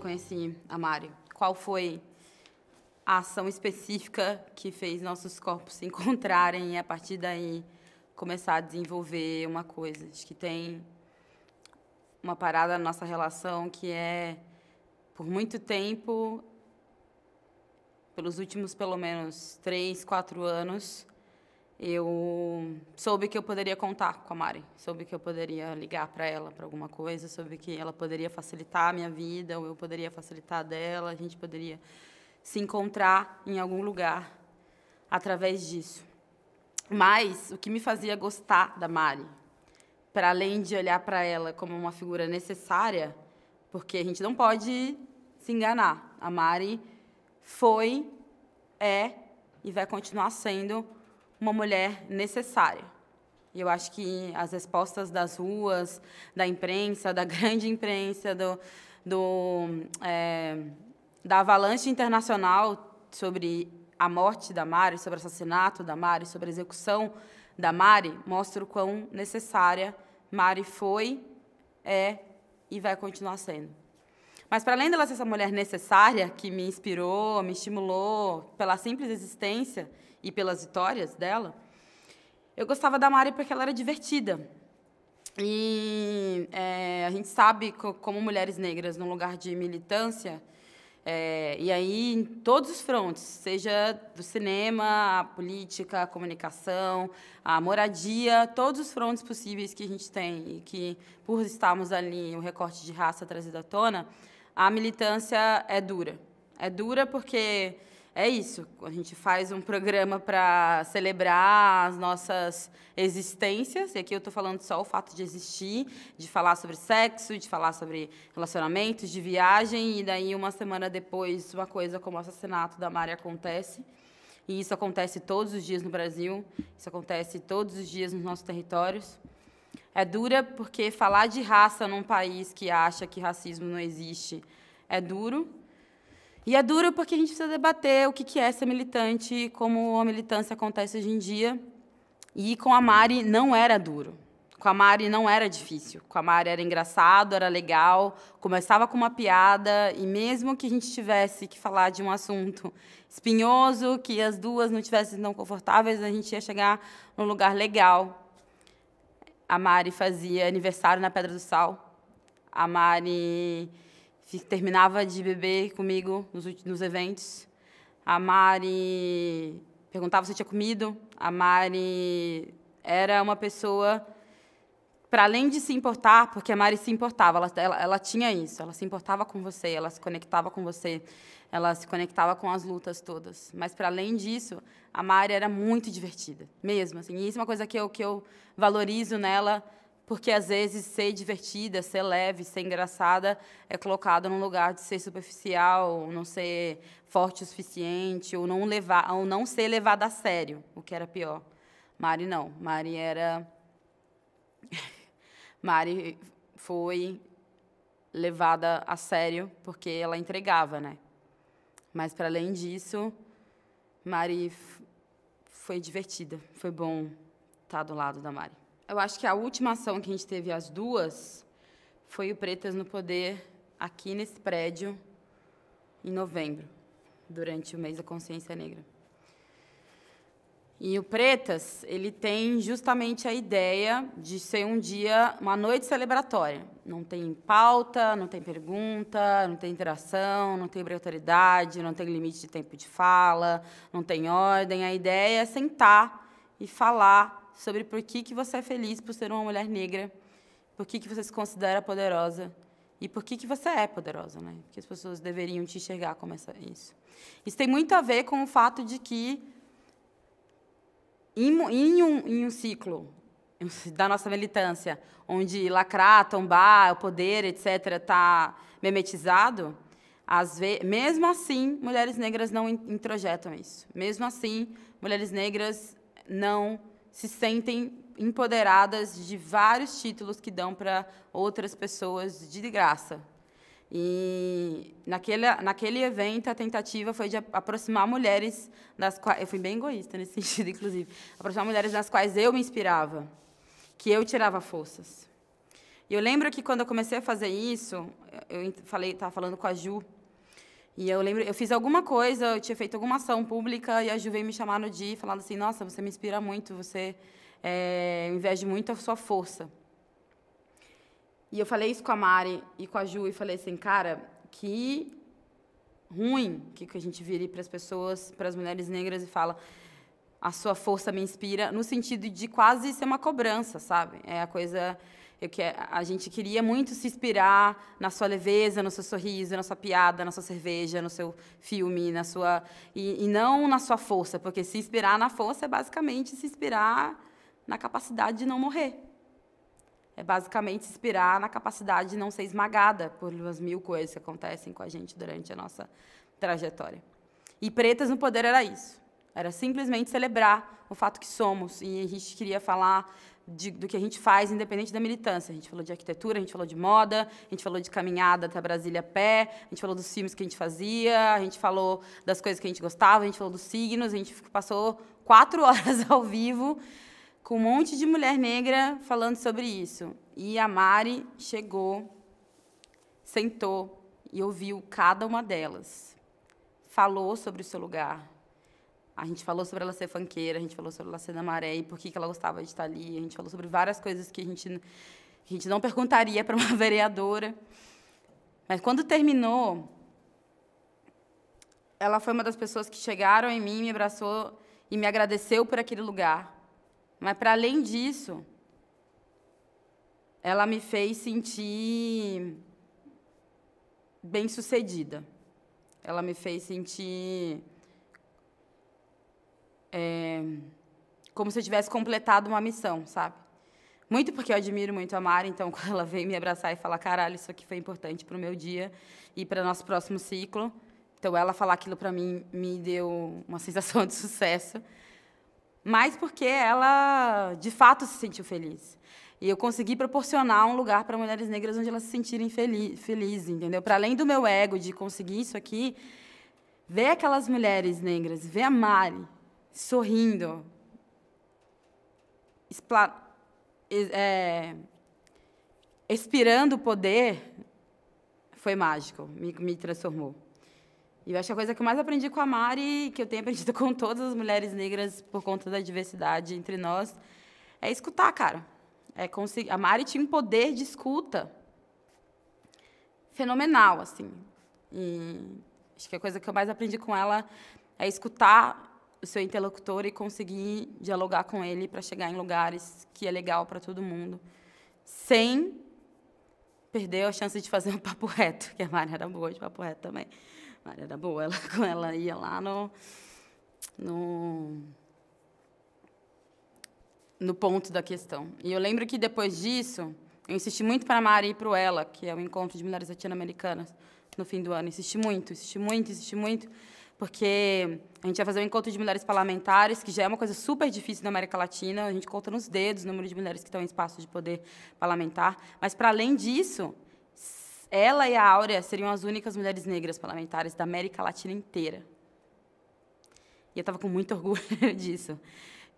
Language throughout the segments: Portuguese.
conheci a Mari? Qual foi a ação específica que fez nossos corpos se encontrarem e, a partir daí, começar a desenvolver uma coisa? Acho que tem uma parada na nossa relação que é, por muito tempo, pelos últimos, pelo menos, 3, 4 anos, eu soube que eu poderia contar com a Mari, soube que eu poderia ligar para ela para alguma coisa, soube que ela poderia facilitar a minha vida, ou eu poderia facilitar a dela, a gente poderia se encontrar em algum lugar através disso. Mas o que me fazia gostar da Mari, para além de olhar para ela como uma figura necessária, porque a gente não pode se enganar, a Mari foi, é e vai continuar sendo uma mulher necessária. E eu acho que as respostas das ruas, da imprensa, da grande imprensa, da avalanche internacional sobre a morte da Mari, sobre o assassinato da Mari, sobre a execução da Mari, mostra o quão necessária Mari foi, é e vai continuar sendo. Mas, para além dela ser essa mulher necessária, que me inspirou, me estimulou pela simples existência e pelas vitórias dela, eu gostava da Mari porque ela era divertida. E a gente sabe, como mulheres negras, num lugar de militância, e aí em todos os frontes, seja do cinema, a política, a comunicação, a moradia, todos os frontes possíveis que a gente tem, e que, por estarmos ali, o recorte de raça trazido à tona, a militância é dura. É dura porque é isso, a gente faz um programa para celebrar as nossas existências, e aqui eu estou falando só o fato de existir, de falar sobre sexo, de falar sobre relacionamentos, de viagem, e daí, uma semana depois, uma coisa como o assassinato da Mari acontece, e isso acontece todos os dias no Brasil, isso acontece todos os dias nos nossos territórios. É dura porque falar de raça num país que acha que racismo não existe é duro. E é duro porque a gente precisa debater o que é ser militante, como a militância acontece hoje em dia. E com a Mari não era duro. Com a Mari não era difícil. Com a Mari era engraçado, era legal, começava com uma piada, e mesmo que a gente tivesse que falar de um assunto espinhoso, que as duas não tivessem tão confortáveis, a gente ia chegar num lugar legal. A Mari fazia aniversário na Pedra do Sal. A Mari terminava de beber comigo nos eventos. A Mari perguntava se eu tinha comido. A Mari era uma pessoa, para além de se importar, porque a Mari se importava, ela tinha isso, ela se importava com você, ela se conectava com você, ela se conectava com as lutas todas. Mas, para além disso, a Mari era muito divertida, mesmo. Assim, e isso é uma coisa que eu valorizo nela, porque, às vezes, ser divertida, ser leve, ser engraçada é colocado num lugar de ser superficial, não ser forte o suficiente, ou não ser levada a sério, o que era pior. Mari não. Mari era... Mari foi levada a sério porque ela entregava, né? Mas, para além disso, Mari foi divertida. Foi bom estar do lado da Mari. Eu acho que a última ação que a gente teve, as duas, foi o Pretas no Poder, aqui nesse prédio, em novembro, durante o mês da Consciência Negra. E o Pretas, ele tem justamente a ideia de ser um dia, uma noite celebratória. Não tem pauta, não tem pergunta, não tem interação, não tem obrigatoriedade, não tem limite de tempo de fala, não tem ordem. A ideia é sentar e falar sobre por que você é feliz por ser uma mulher negra, por que você se considera poderosa e por que você é poderosa, né? Porque as pessoas deveriam te enxergar como isso. Isso tem muito a ver com o fato de que, em um ciclo da nossa militância, onde lacrar, tombar, o poder, etc., está memetizado, mesmo assim, mulheres negras não introjetam isso. Mesmo assim, mulheres negras não se sentem empoderadas de vários títulos que dão para outras pessoas de graça. E naquele evento, a tentativa foi de aproximar mulheres das quais... Eu fui bem egoísta nesse sentido, inclusive. Aproximar mulheres das quais eu me inspirava, que eu tirava forças. E eu lembro que, quando eu comecei a fazer isso, estava falando com a Ju, e eu lembro, eu fiz alguma coisa, eu tinha feito alguma ação pública, e a Ju veio me chamar no dia, falando assim, nossa, você me inspira muito, você inveja muito a sua força. E eu falei isso com a Mari e com a Ju, e falei assim, cara, que ruim que a gente vire para as pessoas, para as mulheres negras, e fala, a sua força me inspira, no sentido de quase ser uma cobrança, sabe? É a coisa... a gente queria muito se inspirar na sua leveza, no seu sorriso, na sua piada, na sua cerveja, no seu filme, na sua... E não na sua força, porque se inspirar na força é basicamente se inspirar na capacidade de não morrer. É basicamente se inspirar na capacidade de não ser esmagada por umas 1000 coisas que acontecem com a gente durante a nossa trajetória. E Pretas no Poder era isso. Era simplesmente celebrar o fato que somos. E a gente queria falar do que a gente faz, independente da militância. A gente falou de arquitetura, a gente falou de moda, a gente falou de caminhada até Brasília a pé, a gente falou dos filmes que a gente fazia, a gente falou das coisas que a gente gostava, a gente falou dos signos, a gente passou 4 horas ao vivo com um monte de mulher negra falando sobre isso. E a Mari chegou, sentou e ouviu cada uma delas. Falou sobre o seu lugar. A gente falou sobre ela ser funkeira, a gente falou sobre ela ser da Maré e por que ela gostava de estar ali. A gente falou sobre várias coisas que a gente não perguntaria para uma vereadora. Mas, quando terminou, ela foi uma das pessoas que chegaram em mim, me abraçou e me agradeceu por aquele lugar. Mas, para além disso, ela me fez sentir bem-sucedida. Ela me fez sentir como se eu tivesse completado uma missão, sabe? Muito porque eu admiro muito a Mari, então, quando ela veio me abraçar e falar, caralho, isso aqui foi importante para o meu dia e para o nosso próximo ciclo. Então, ela falar aquilo para mim me deu uma sensação de sucesso. Mas porque ela, de fato, se sentiu feliz. E eu consegui proporcionar um lugar para mulheres negras onde elas se sentirem felizes, entendeu? Para além do meu ego de conseguir isso aqui, ver aquelas mulheres negras, ver a Mari sorrindo, expirando o poder, foi mágico, me transformou. E eu acho que a coisa que eu mais aprendi com a Mari, que eu tenho aprendido com todas as mulheres negras por conta da diversidade entre nós, é escutar, cara. A Mari tinha um poder de escuta fenomenal, assim. E acho que a coisa que eu mais aprendi com ela é escutar o seu interlocutor e conseguir dialogar com ele para chegar em lugares que é legal para todo mundo, sem perder a chance de fazer um papo reto, que a Mari era boa de papo reto também. A Mari era boa, ela ia lá no ponto da questão. E eu lembro que, depois disso, eu insisti muito para a Mari ir para o ELA, que é o Encontro de Mulheres Latino-Americanas, no fim do ano. Insisti muito, porque a gente ia fazer um encontro de mulheres parlamentares, que já é uma coisa super difícil na América Latina. A gente conta nos dedos o número de mulheres que estão em espaços de poder parlamentar. Mas, para além disso, ela e a Áurea seriam as únicas mulheres negras parlamentares da América Latina inteira. E eu estava com muito orgulho disso,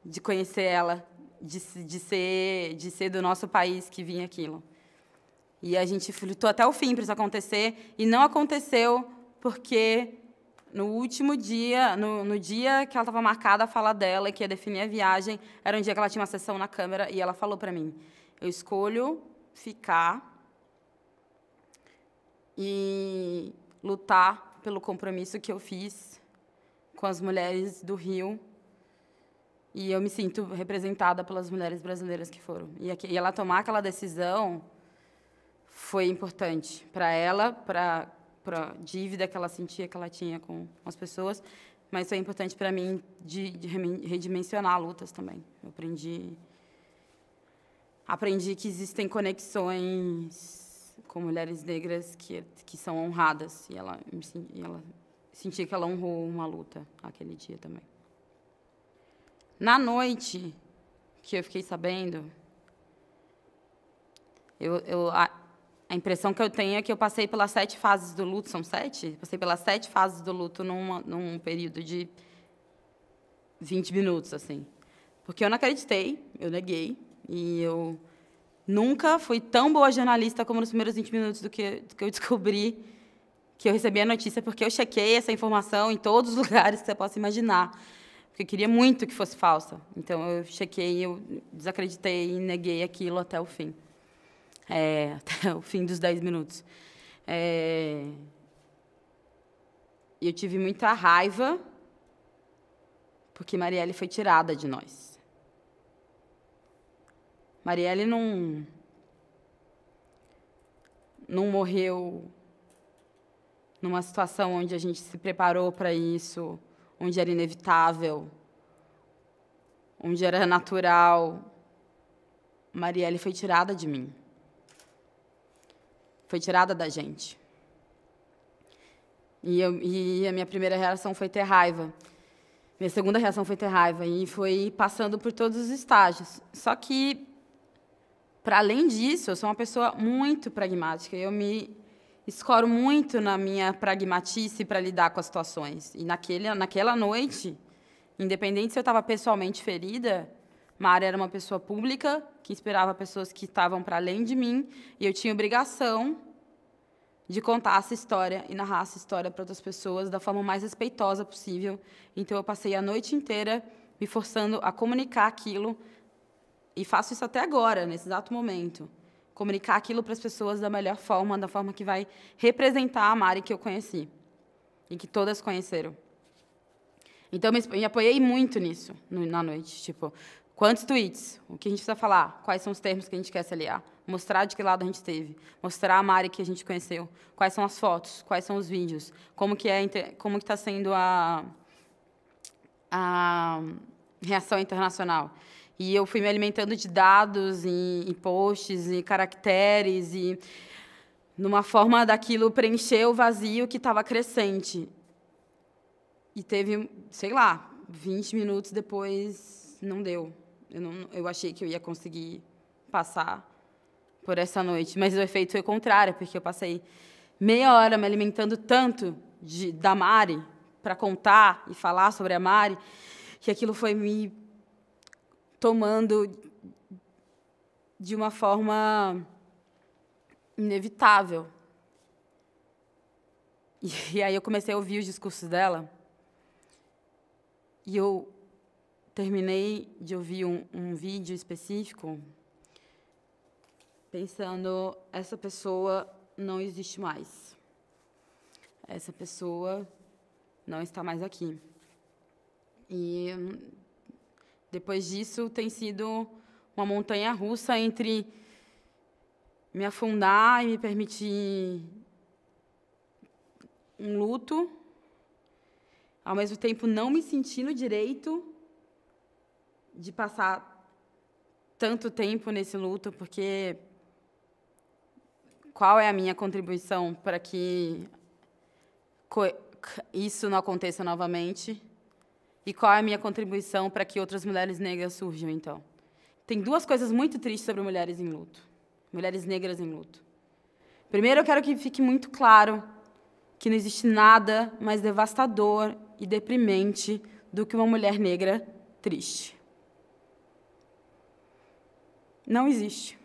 de conhecer ela, de ser do nosso país que vinha aquilo. E a gente lutou até o fim para isso acontecer, e não aconteceu porque, no último dia, no dia que ela estava marcada a fala dela e que ia definir a viagem, era um dia que ela tinha uma sessão na Câmara, e ela falou para mim, eu escolho ficar e lutar pelo compromisso que eu fiz com as mulheres do Rio, e eu me sinto representada pelas mulheres brasileiras que foram. E ela tomar aquela decisão foi importante para ela, para a dívida que ela sentia, que ela tinha com as pessoas, mas foi importante para mim de redimensionar lutas também. Eu aprendi que existem conexões com mulheres negras que são honradas, e ela sentia que ela honrou uma luta aquele dia também. Na noite que eu fiquei sabendo, a impressão que eu tenho é que eu passei pelas 7 fases do luto. São 7? Passei pelas 7 fases do luto num período de 20 minutos, assim. Porque eu não acreditei, eu neguei, e eu Nunca fui tão boa jornalista como nos primeiros 20 minutos do que eu descobri que eu recebi a notícia, porque eu chequei essa informação em todos os lugares que você possa imaginar. Porque eu queria muito que fosse falsa. Então, eu chequei, eu desacreditei e neguei aquilo até o fim. Até o fim dos 10 minutos. Eu tive muita raiva, porque Marielle foi tirada de nós. Marielle não morreu numa situação onde a gente se preparou para isso, onde era inevitável, onde era natural. Marielle foi tirada de mim. Foi tirada da gente. E a minha primeira reação foi ter raiva. Minha segunda reação foi ter raiva. E foi passando por todos os estágios. Só que, para além disso, eu sou uma pessoa muito pragmática. Eu me escoro muito na minha pragmatice para lidar com as situações. E naquela noite, independente se eu estava pessoalmente ferida, Mari era uma pessoa pública que inspirava pessoas que estavam para além de mim, e eu tinha obrigação de contar essa história e narrar essa história para outras pessoas da forma mais respeitosa possível. Então, eu passei a noite inteira me forçando a comunicar aquilo, e faço isso até agora, nesse exato momento. Comunicar aquilo para as pessoas da melhor forma, da forma que vai representar a Mari que eu conheci e que todas conheceram. Então, eu me apoiei muito nisso na noite. Tipo, quantos tweets? O que a gente precisa falar? Quais são os termos que a gente quer se aliar? Mostrar de que lado a gente esteve. Mostrar a Mari que a gente conheceu. Quais são as fotos? Quais são os vídeos? Como que está sendo a reação internacional? E eu fui me alimentando de dados e posts e caracteres e numa forma daquilo preencher o vazio que estava crescente. E teve, sei lá, 20 minutos depois, não deu. Eu achei que eu ia conseguir passar por essa noite, mas o efeito foi contrário, porque eu passei meia hora me alimentando tanto da Mari para contar e falar sobre a Mari, que aquilo foi me tomando de uma forma inevitável. E aí eu comecei a ouvir os discursos dela, e eu terminei de ouvir um vídeo específico pensando, essa pessoa não existe mais. Essa pessoa não está mais aqui. E depois disso tem sido uma montanha-russa entre me afundar e me permitir um luto, ao mesmo tempo não me sentindo direito de passar tanto tempo nesse luto, porque qual é a minha contribuição para que isso não aconteça novamente? E qual é a minha contribuição para que outras mulheres negras surjam, então? Tem duas coisas muito tristes sobre mulheres em luto. Mulheres negras em luto. Primeiro, eu quero que fique muito claro que não existe nada mais devastador e deprimente do que uma mulher negra triste. Não existe.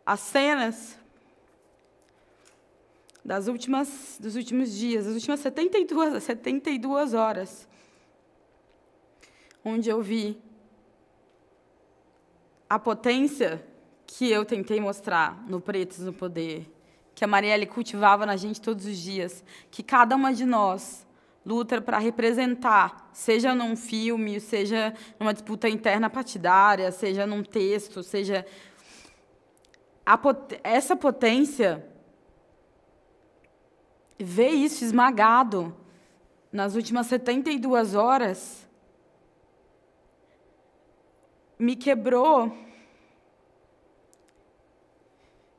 As cenas dos últimos dias, das últimas 72 horas, onde eu vi a potência que eu tentei mostrar no Pretas no Poder, que a Marielle cultivava na gente todos os dias, que cada uma de nós luta para representar, seja num filme, seja numa disputa interna partidária, seja num texto, seja... Essa potência, ver isso esmagado nas últimas 72 horas, me quebrou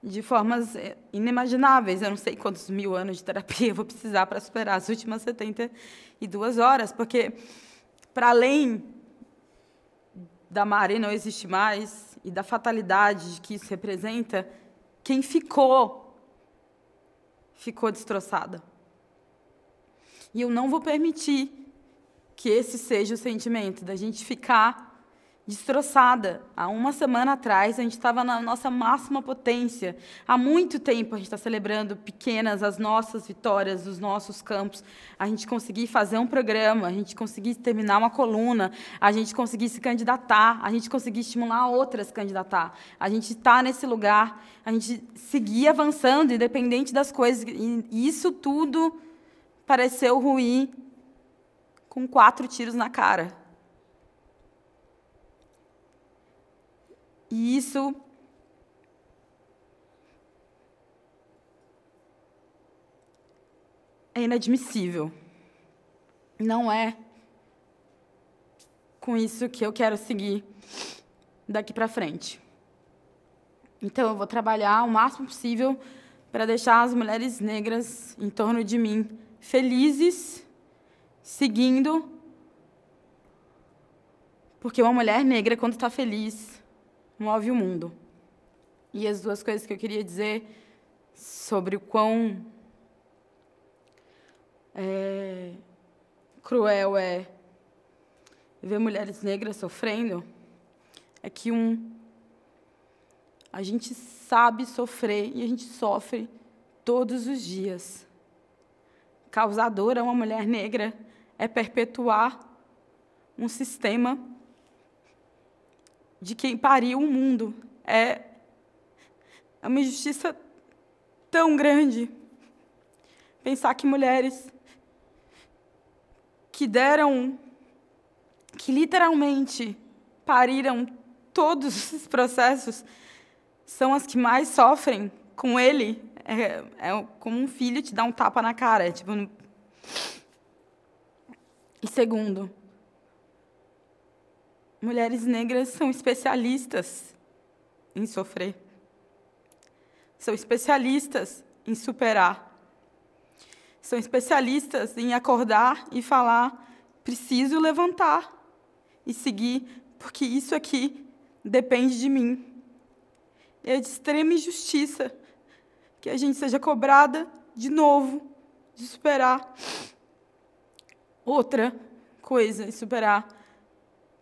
de formas inimagináveis. Eu não sei quantos 1000 anos de terapia eu vou precisar para superar as últimas 72 horas, porque, para além da Mari não existe mais e da fatalidade que isso representa, quem ficou destroçada. E eu não vou permitir que esse seja o sentimento, da gente ficar destroçada. Há uma semana atrás, a gente estava na nossa máxima potência. Há muito tempo a gente está celebrando pequenas as nossas vitórias, os nossos campos. A gente conseguir fazer um programa, a gente conseguir terminar uma coluna, a gente conseguir se candidatar, a gente conseguir estimular outras a se candidatar. A gente está nesse lugar, a gente seguir avançando, independente das coisas. E isso tudo pareceu ruir com 4 tiros na cara. E isso é inadmissível. Não é com isso que eu quero seguir daqui para frente. Então, eu vou trabalhar o máximo possível para deixar as mulheres negras em torno de mim felizes, seguindo, porque uma mulher negra, quando está feliz, move o mundo. E as 2 coisas que eu queria dizer sobre o quão cruel é ver mulheres negras sofrendo é que a gente sabe sofrer e a gente sofre todos os dias. Causadora uma mulher negra é perpetuar um sistema de quem pariu o mundo. É uma injustiça tão grande pensar que mulheres que literalmente pariram todos esses processos, são as que mais sofrem com ele. É como um filho te dar um tapa na cara. Tipo. E segundo, mulheres negras são especialistas em sofrer. São especialistas em superar. São especialistas em acordar e falar: preciso levantar e seguir, porque isso aqui depende de mim. É de extrema injustiça que a gente seja cobrada de novo de superar outra coisa, e superar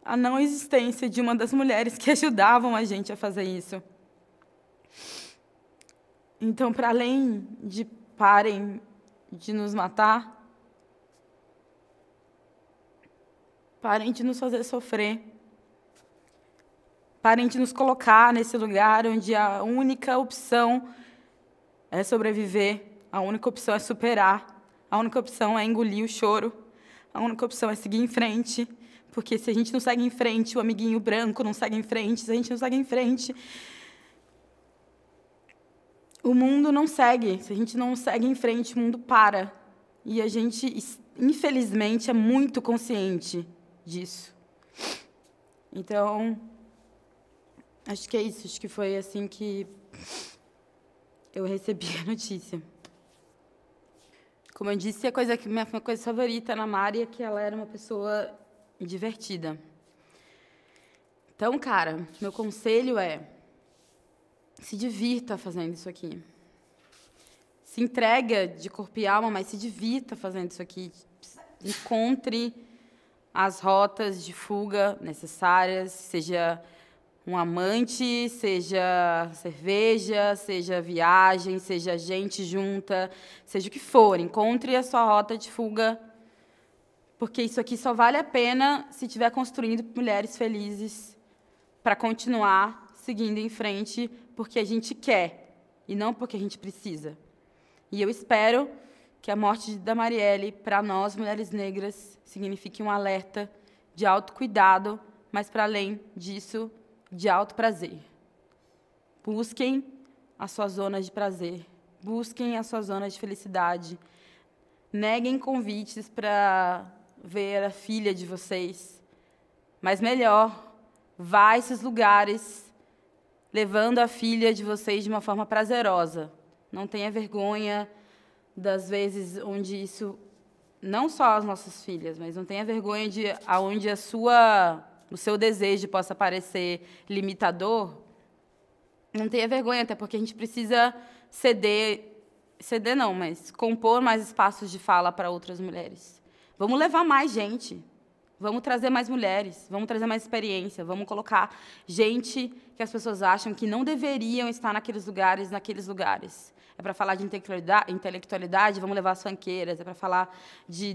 a não existência de uma das mulheres que ajudavam a gente a fazer isso. Então, para além de parem de nos matar, parem de nos fazer sofrer, parem de nos colocar nesse lugar onde a única opção é sobreviver, a única opção é superar, a única opção é engolir o choro, a única opção é seguir em frente, porque se a gente não segue em frente, o amiguinho branco não segue em frente, se a gente não segue em frente, o mundo não segue. Se a gente não segue em frente, o mundo para. E a gente, infelizmente, é muito consciente disso. Então, acho que é isso. Acho que foi assim que eu recebi a notícia. Como eu disse, minha coisa favorita na Mari é que ela era uma pessoa divertida. Então, cara, meu conselho é: se divirta fazendo isso aqui. Se entrega de corpo e alma, mas se divirta fazendo isso aqui. Encontre as rotas de fuga necessárias, seja um amante, seja cerveja, seja viagem, seja gente junta, seja o que for. Encontre a sua rota de fuga, porque isso aqui só vale a pena se estiver construindo mulheres felizes para continuar seguindo em frente, porque a gente quer e não porque a gente precisa. E eu espero que a morte da Marielle, para nós, mulheres negras, signifique um alerta de autocuidado, mas, para além disso, de alto prazer. Busquem a sua zona de prazer. Busquem a sua zona de felicidade. Neguem convites para ver a filha de vocês. Mas melhor, vá a esses lugares levando a filha de vocês de uma forma prazerosa. Não tenha vergonha das vezes onde isso, não só as nossas filhas, mas não tenha vergonha de aonde o seu desejo possa parecer limitador. Não tenha vergonha, até porque a gente precisa ceder não, mas compor mais espaços de fala para outras mulheres. Vamos levar mais gente. Vamos trazer mais mulheres, vamos trazer mais experiência, vamos colocar gente que as pessoas acham que não deveriam estar naqueles lugares. É para falar de intelectualidade, vamos levar as funkeiras. É para falar de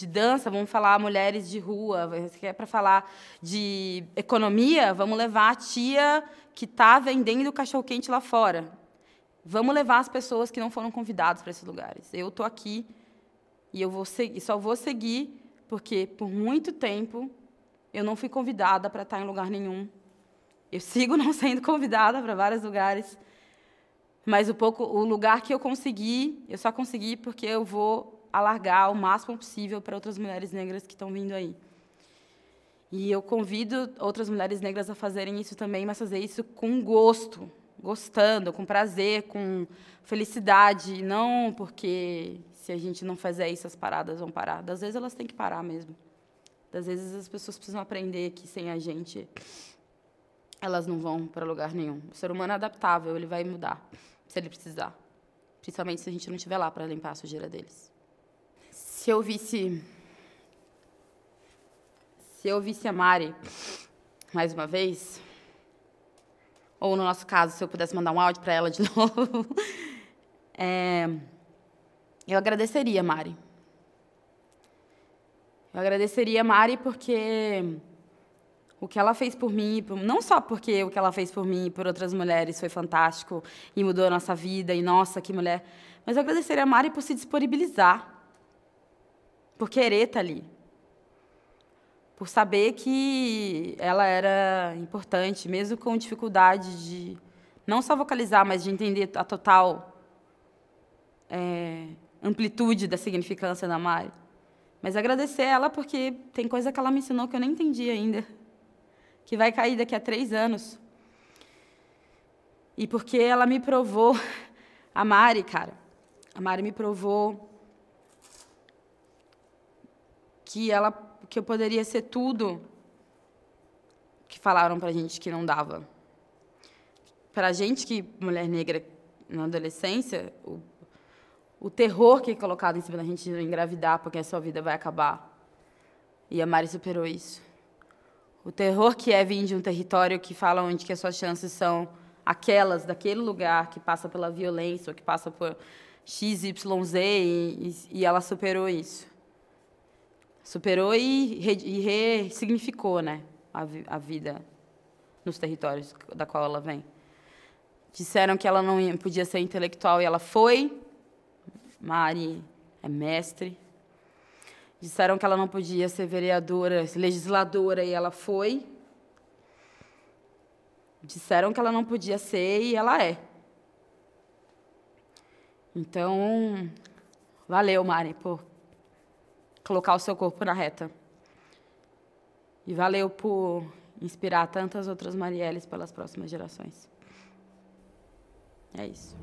dança, vamos falar mulheres de rua. É para falar de economia, vamos levar a tia que está vendendo cachorro-quente lá fora. Vamos levar as pessoas que não foram convidadas para esses lugares. Eu estou aqui e só vou seguir porque, por muito tempo, eu não fui convidada para estar em lugar nenhum. Eu sigo não sendo convidada para vários lugares, mas o lugar que eu só consegui porque eu vou alargar o máximo possível para outras mulheres negras que estão vindo aí. E eu convido outras mulheres negras a fazerem isso também, mas fazer isso com gosto, gostando, com prazer, com felicidade, não porque se a gente não fizer isso, as paradas vão parar. Das vezes elas têm que parar mesmo. Das vezes as pessoas precisam aprender que sem a gente elas não vão para lugar nenhum. O ser humano é adaptável, ele vai mudar se ele precisar. Principalmente se a gente não estiver lá para limpar a sujeira deles. Se eu visse a Mari mais uma vez, ou no nosso caso, se eu pudesse mandar um áudio para ela de novo, eu agradeceria a Mari. Eu agradeceria a Mari porque o que ela fez por mim, não só porque o que ela fez por mim e por outras mulheres foi fantástico e mudou a nossa vida, e nossa, que mulher, mas eu agradeceria a Mari por se disponibilizar, por querer estar ali, por saber que ela era importante, mesmo com dificuldade de não só vocalizar, mas de entender a total amplitude da significância da Mari. Mas agradecer ela porque tem coisa que ela me ensinou que eu nem entendi ainda, que vai cair daqui a 3 anos. E porque ela me provou, a Mari me provou que eu poderia ser tudo que falaram pra gente que não dava. Pra gente que, mulher negra na adolescência, o terror que é colocado em cima da gente de engravidar porque a sua vida vai acabar. E a Mari superou isso. O terror que é vir de um território que fala onde que as suas chances são aquelas daquele lugar que passa pela violência ou que passa por X, Y, Z e ela superou isso. Superou e ressignificou, né, a vida nos territórios da qual ela vem. Disseram que ela não podia ser intelectual e ela foi. Mari é mestre. Disseram que ela não podia ser vereadora, legisladora, e ela foi. Disseram que ela não podia ser, e ela é. Então, valeu, Mari, por colocar o seu corpo na reta. E valeu por inspirar tantas outras Marielles pelas próximas gerações. É isso.